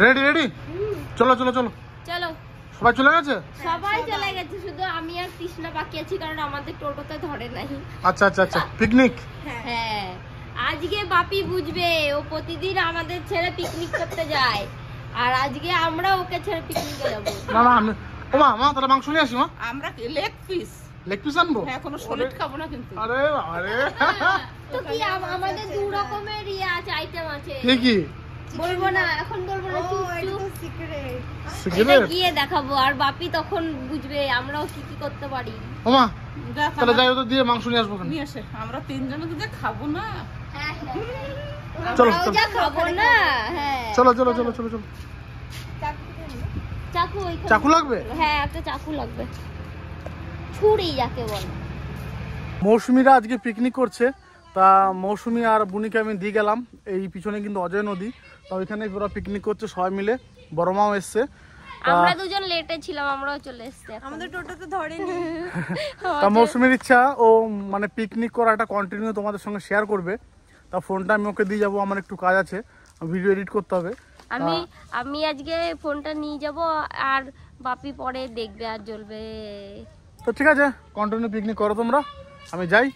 Ready ready, চলো চলো চলো চলো। সবাই চলে গেছে? সবাই চলে গেছে, শুধু আমি আর কৃষ্ণা বাকি আছি, কারণ আমাদের টোটোতে ধরে নাই। আচ্ছা আচ্ছা আচ্ছা, পিকনিক। হ্যাঁ, আজকে বাপি বুঝবে, ও প্রতিদিন আমাদের ছেড়ে পিকনিক করতে যায়, আর আজকে আমরা ওকে ছেড়ে পিকনিকে যাব। না না, আমি ও মা তাহলে মাংস নিয়ে আসি। মা আমরা লেগ পিস আনবো? হ্যাঁ, কোনো সলিড খাবো না কিন্তু। আরে আরে তো কি আমাদের দু রকমের আছে, আইটেম আছে। কি কি বলবো না, এখন বলবো না, সিগারেট গিয়ে দেখাবো, আর বাপি তখন বুঝবে আমরাও কি কি করতে পারি। ও মা তাহলে যাই ওদের দিয়ে মাংস নিয়ে আসবো। নিয়ে আসে, আমরা তিনজনে তো খাবো না। চলো আমরাও যা খাবো না। হ্যাঁ চলো চলো চলো চলো চলো। চাকু ওইখানে। চাকু লাগবে? হ্যাঁ, একটা চাকু লাগবে, ছুরি যাকে বলে। মৌসুমীরা আজকে পিকনিক করছে, তা মৌসুমী আর বুনিকে আমি দিয়ে গেলাম। এই পিছনে কিন্তু অজয় নদী, তা ওইখানে পুরো পিকনিক করছে সবাই মিলে। বড় মাও এসছে। আমরা দুজন লেটে ছিলাম, আমরাও চলে এসেছি, আমাদের টোটোতে ধরেনি। তা মৌসুমীর ইচ্ছা ও মানে পিকনিক করাটা কন্টিনিউ তোমাদের সঙ্গে শেয়ার করবে। তা ফোনটা আমি ওকে দিয়ে যাবো, আমার একটু কাজ আছে, ভিডিও এডিট করতে হবে। আমি আজকে ফোনটা নিয়ে যাব, আর বাপি পরে দেখবে আর জ্বলবে। তো ঠিক আছে, কন্টিনিউ পিকনিক করো তোমরা, আমি যাই।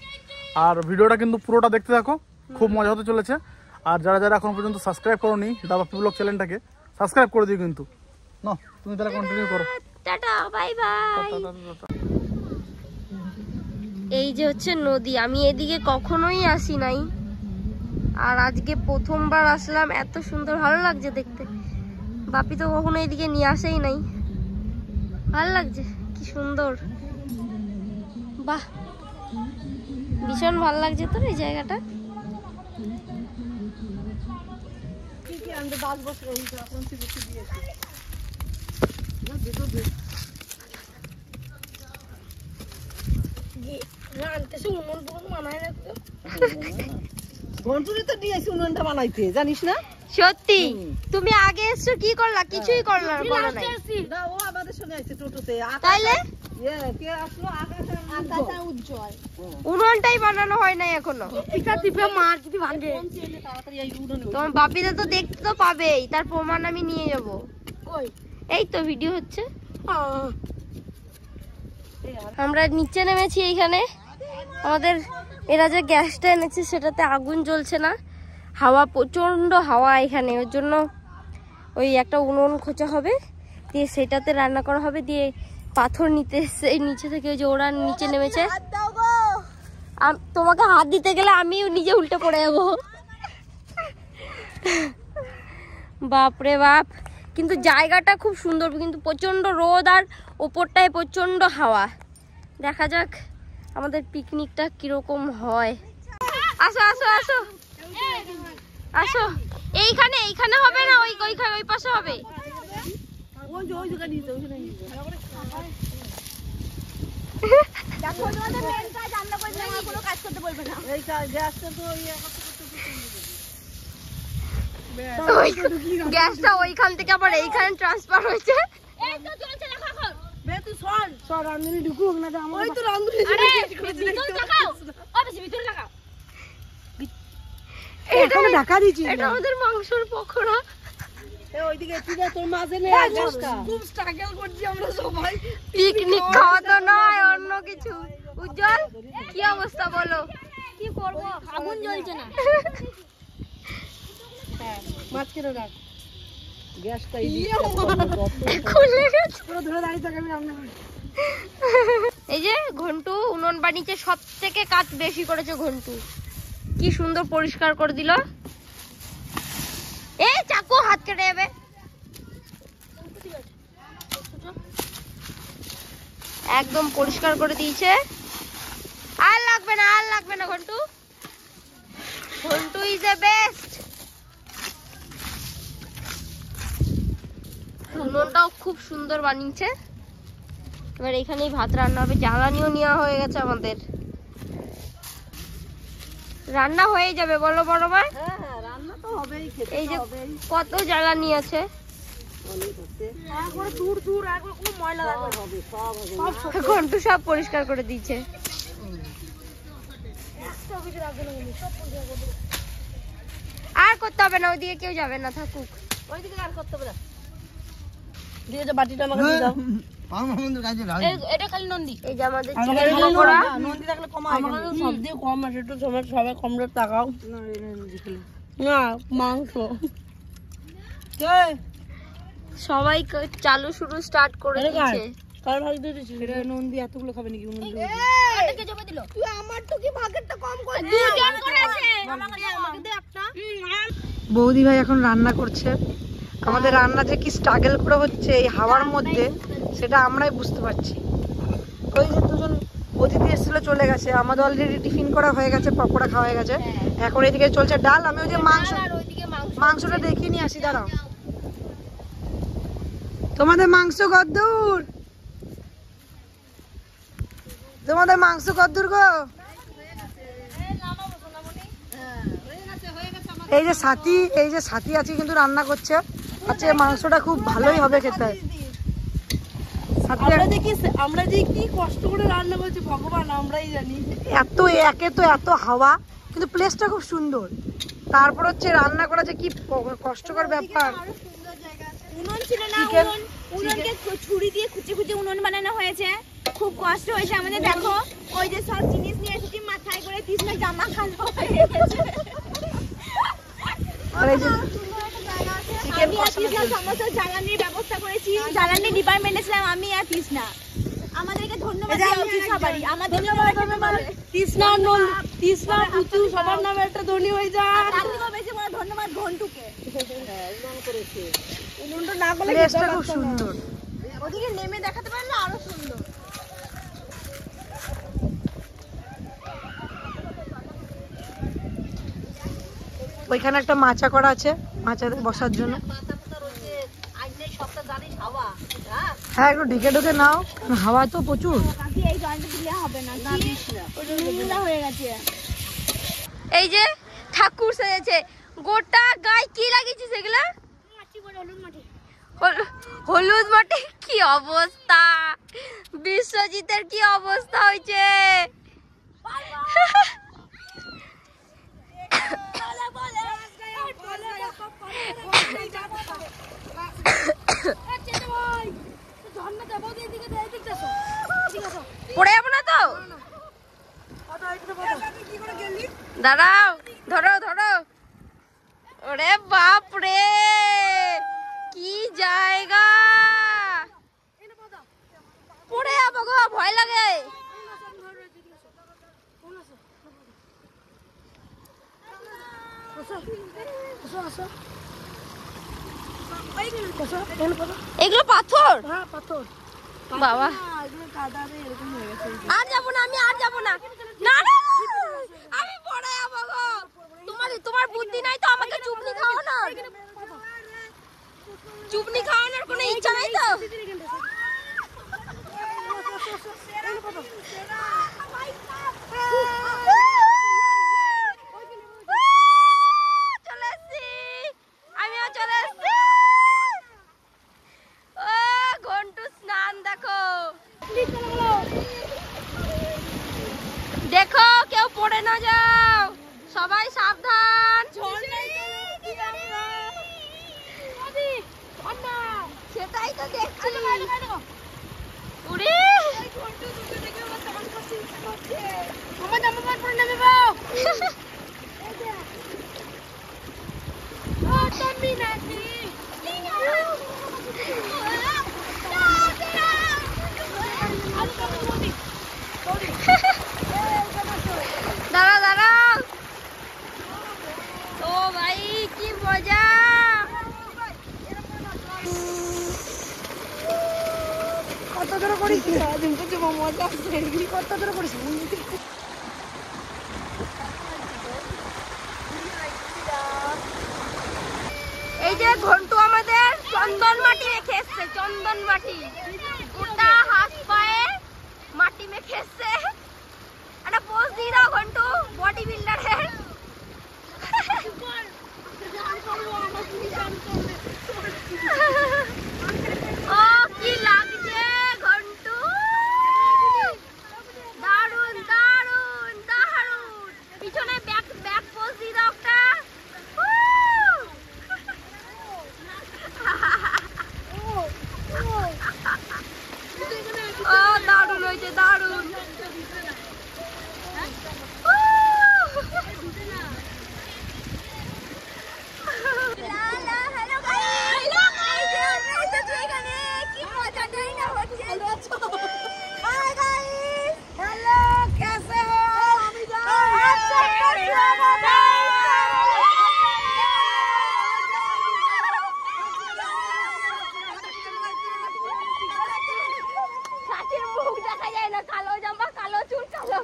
আর ভিডিওটা কিন্তু পুরোটা দেখতে থাকো, খুব মজা হতে চলেছে। আর যারা যারা এখন পর্যন্ত সাবস্ক্রাইব করোনি দা বাপি ব্লগ চ্যানেলটাকে সাবস্ক্রাইব করে দিও কিন্তু। না তুমি তাহলে কন্টিনিউ করো। Tata, bye bye. এই যে হচ্ছে নদী, আমি এদিকে কখনোই আসি নাই, আর আজকে প্রথমবার আসলাম। এত সুন্দর, ভালো লাগছে দেখতে। বাপি তো কখনো এদিকে নিয়ে আসেই নাই, ভালো লাগছে, কি সুন্দর, বাহ, ভীষণ ভালো লাগছে তো এই জায়গাটা। জানিস না? সত্যি তুমি আগে এসছো, কি করলা? কিছুই করলা না। ও আমাদের সঙ্গে আছে টোটোতে। তাইলে কে আসলো? আকাশটা উজ্জ্বল, উনুনটাই বানানো হয় নাই এখনো। মার যদি ভাঙে, তোমার বাপিদা তো দেখতে তো পাবেই, তার প্রমাণ আমি নিয়ে যাবো। এই তো ভিডিও হচ্ছে। আমরা নিচে নেমেছি, এইখানে আমাদের এরা যে গ্যাসটা এনেছে সেটাতে আগুন জ্বলছে না, হাওয়া, প্রচন্ড হাওয়া এখানে, ওর জন্য ওই একটা উনুন খোঁচা হবে, দিয়ে সেটাতে রান্না করা হবে। দিয়ে পাথর নিতে এসছে এই নিচে থেকে, ওই যে ওরা নিচে নেমেছে। তোমাকে হাত দিতে গেলে আমিও নিজে উল্টে পড়ে যাবো। বাপরে বাপ, কিন্তু জায়গাটা খুব সুন্দর, কিন্তু প্রচন্ড রোদ আর ওপরটায় প্রচন্ড হাওয়া। দেখা যাক আমাদের পিকনিকটা কিরকম হয়। আসো আসো আসো আসো, এইখানে হবে না, ওই পাশে হবে। গ্যাসটা ওইখান থেকে আবার এইখানে ট্রান্সফার হয়েছে। এটা আমাদের মাংসের পকোড়া। পিকনিক খাওয়া তো নয়, অন্য কিছু। উজ্জ্বল, কি অবস্থা বলো? কি করবো, আগুন জ্বলছে না। এই যে ঘন্টু উনুন বানিয়েছে, সব থেকে কাজ বেশি করেছে ঘন্টু, কি সুন্দর পরিষ্কার করে দিল। এই চাকু, হাত কেটে যাবে। একদম পরিষ্কার করে দিয়েছে, আর লাগবে না, আর লাগবে না। Ghantu is the best. উনুনটাও খুব সুন্দর বানিয়েছে। এবার এখানেই ভাত রান্না হবে, জ্বালানিও নেওয়া হয়ে গেছে আমাদের, রান্না হয়ে যাবে। বলো বড় ভাই? এই যে কত জ্বালানি আছে, ঘন্টু সব পরিষ্কার করে দিয়েছে। আর করতে হবে না, ওইদিকে কেউ যাবে না, থাকুক। ওইদিকে আর করতে হবে না। দিয়ে যে বাটিটা আমাকে দিয়ে দাও। এটা খালি নন্দী। এই যে আমাদের চিকেন পকোড়া। নন্দী থাকলে কমা আমাদের সব দিয়ে কম আছে, একটু সবাই কম রেট টাকাও না মাংস। সবাই চালু শুরু স্টার্ট করে দিয়েছে। কার ভাগ দিয়ে দিছিস? এটা নন্দী এতগুলো খাবে নাকি? নন্দী আটাকে জমা দিল। তুই আমার তো কি ভাগেরটা কম করে দুজন করে আছে। আমাকে দে একটা। বৌদি ভাই এখন রান্না করছে। আমাদের রান্না যে কি স্ট্রাগল করে হচ্ছে এই হাওয়ার মধ্যে, সেটা আমরাই বুঝতে পারছি। ওই যে দুজন অতিথি এসেছিল চলে গেছে, আমাদের অলরেডি টিফিন করা হয়ে গেছে, পকোড়া খাওয়া হয়ে গেছে। এখন এদিকে চলছে ডাল। আমি ওই যে মাংসটা দেখিয়ে নিয়ে আসি, দাঁড়াও। তোমাদের মাংস কদ্দূর? তোমাদের মাংস কদ্দূর গো? এই যে সাথী আছে কিন্তু রান্না করছে। আচ্ছা, মাংসটা খুব ভালোই হবে খেতে। আমরা যে কি কষ্ট করে রান্না করছি ভগবান আমরাই জানি। একে তো এত হাওয়া, কিন্তু প্লেসটা খুব সুন্দর। তারপর হচ্ছে রান্না করা যে কি কষ্টকর ব্যাপার। উনুন ছিল না, উনুনকে ছুরি দিয়ে খুঁচে খুঁচে উনুন বানানো হয়েছে। খুব কষ্ট হয়েছে আমাদের। দেখো ওই যে সব জিনিস নিয়ে এসেছি মাথায় করে, তৃষ্ণা জামা খানো হয়ে গেছে। আমি আর তৃষ্ণা সমস্ত জ্বালানির ব্যবস্থা করেছি। জ্বালানি ডিপার্টমেন্টে ছিলাম আমি আর তৃষ্ণা। আমাদেরকে ধন্যবাদ দেওয়া উচিত সবারই। আমাদের তৃষ্ণা পুচু সবার নামে একটা ধনী হয়ে যায়। তার থেকেও বেশি বড় ধন্যবাদ ঘন্টুকে। উনুনটা না করলে প্লেসটা খুব সুন্দর। ওদিকে নেমে দেখাতে পারলে আরো সুন্দর। ওইখানে একটা মাচা করা আছে, মাচাতে বসার জন্য। হ্যাঁ, একটু ঢেকে ঢুকে নাও, হাওয়া তো প্রচুর। এই জয়েন্টে দিলে হবে না, নোংরা হয়ে গেছে। এই যে ঠাকুর সেজেছে, গোটা গায়ে কি লাগিয়েছিস এগুলা? হলুদ মাটি। কি অবস্থা, বিশ্বজিতের কি অবস্থা হয়েছে। পড়ে যাবো না তো? দাঁড়াও, ধরো। ওরে বাপ রে, কি জায়গা। পড়ে যাবো গো, ভয় লাগে। এগুলো পাথর? হ্যাঁ, পাথর। বাবা, আর যাবো না, আমি আর যাবো না। না, আমি পড়ে যাবো গো। তোমার বুদ্ধি নাই তো? আমাকে চুপনি খাওয়ানোর কোনো ইচ্ছা নাই তো? চলে এসছি, আমিও চলে এসছি। ও ঘন্টু স্নান দেখো, দেখো কেউ পড়ে না যাও, সবাই সাবধান। সেটাই তো দেখছি। উড়ি আমার জামা পর পরে নেমে যাও। দাঁড়াও। ও ভাই কি মজা। কত দূর করিস? মজা কত দূর করিস? এই যে ঘন্টু আমাদের চন্দন মাটি মেখে এসছে, চন্দন মাটি গোটা হাত পায়ে মাটি মেখে এসছে। একটা পোজ দিয়ে দাও ঘন্টু, বডি বিল্ডারের। ও কি লাগছে ঘন্টু, দারুন। পিছনে ব্যাক পোজ দিয়ে দাও একটা। সাথীর মুখ দেখা যায় না, কালো জামা, কালো চুল, কালো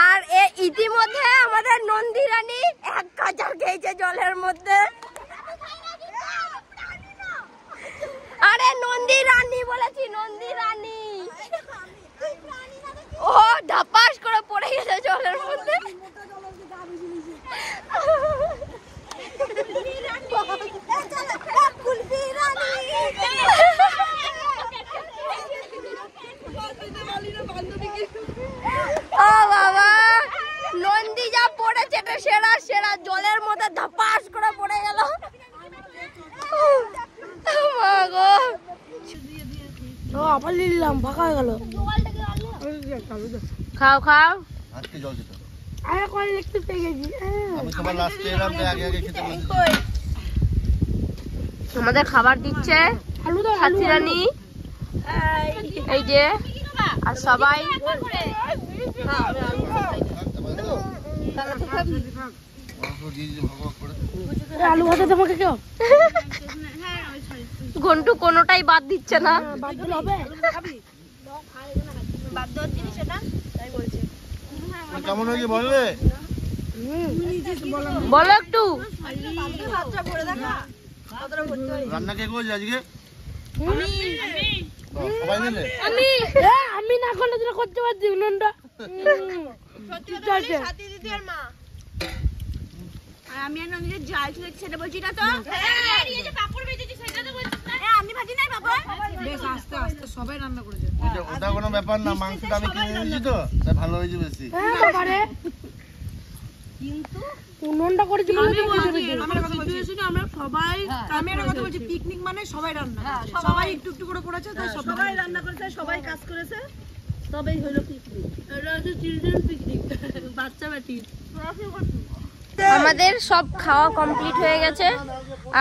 আর ইতিমধ্যে আমাদের নন্দী রানী 1 কাজার খেয়েছে জলের মধ্যে। আরে নন্দী রানী বলেছি, নন্দী রানী। ও ধাপাস করে পড়ে গেছে জলের মধ্যে। ও বাবা, নন্দী যা পড়েছে এটা সেরা সেরা, জলের মধ্যে ধাপাস করে পড়ে গেল। আবার নিলাম, ফাঁকা হয়ে গেল। খাও খাও। আজকে জল খেতে আরে কল লিখতে পেয়ে গেছি। আমি তোমার লাস্টে এলাম, আগে আগে খেতে বলেছি। আমাদের খাবার দিচ্ছে সাথী রানী, এই যে, আর সবাই আলু ভাজা তোমাকে কেউ ঘন্টু কোনোটাই বাদ দিচ্ছে না। বাদ দিলে হবে? কেমন হয়েছে বলবে? বলো একটু। রান্না কে করছে আজকে? সবাই মিলে? আমি না করলে তোরা করতে পারছি উনুনটা। আমি আর নন্দিনীর জাল ছুঁড়েছি সেটা বলছি না তো? আমি ভাজি নাই পাপড়। বেশ আস্তে আস্তে সবাই রান্না করেছে। ওটা কোনো ব্যাপার না, মাংসটা আমি কিনে এনেছি তো, তাই ভালো হয়েছে বেশি। উনুনটা করেছি বলে তো আমি একটা কথা বলছি, পিকনিক মানে সবাই রান্না, সবাই একটু একটু করে করেছে, তাই সবাই রান্না করেছে, সবাই কাজ করেছে, তবেই হলো পিকনিক। এটা হচ্ছে চিলড্রেন পিকনিক, বাচ্চা বেটি। আমাদের সব খাওয়া কমপ্লিট হয়ে গেছে,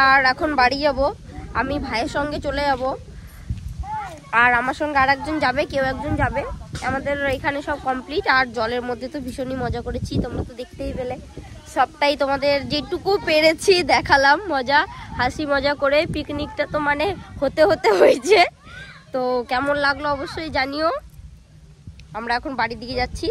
আর এখন বাড়ি যাব। আমি ভাইয়ের সঙ্গে চলে যাব, আর আমার সঙ্গে আর একজন যাবে, কেউ একজন যাবে। আমাদের এখানে সব কমপ্লিট, আর জলের মধ্যে তো ভীষণই মজা করেছি, তোমরা তো দেখতেই পেলে। সবটাই তোমাদের যেটুকু পেরেছি দেখালাম, মজা হাসি মজা করে। পিকনিকটা তো মানে হতে হতে হয়েছে, তো কেমন লাগলো অবশ্যই জানিও। আমরা এখন বাড়ির দিকে যাচ্ছি।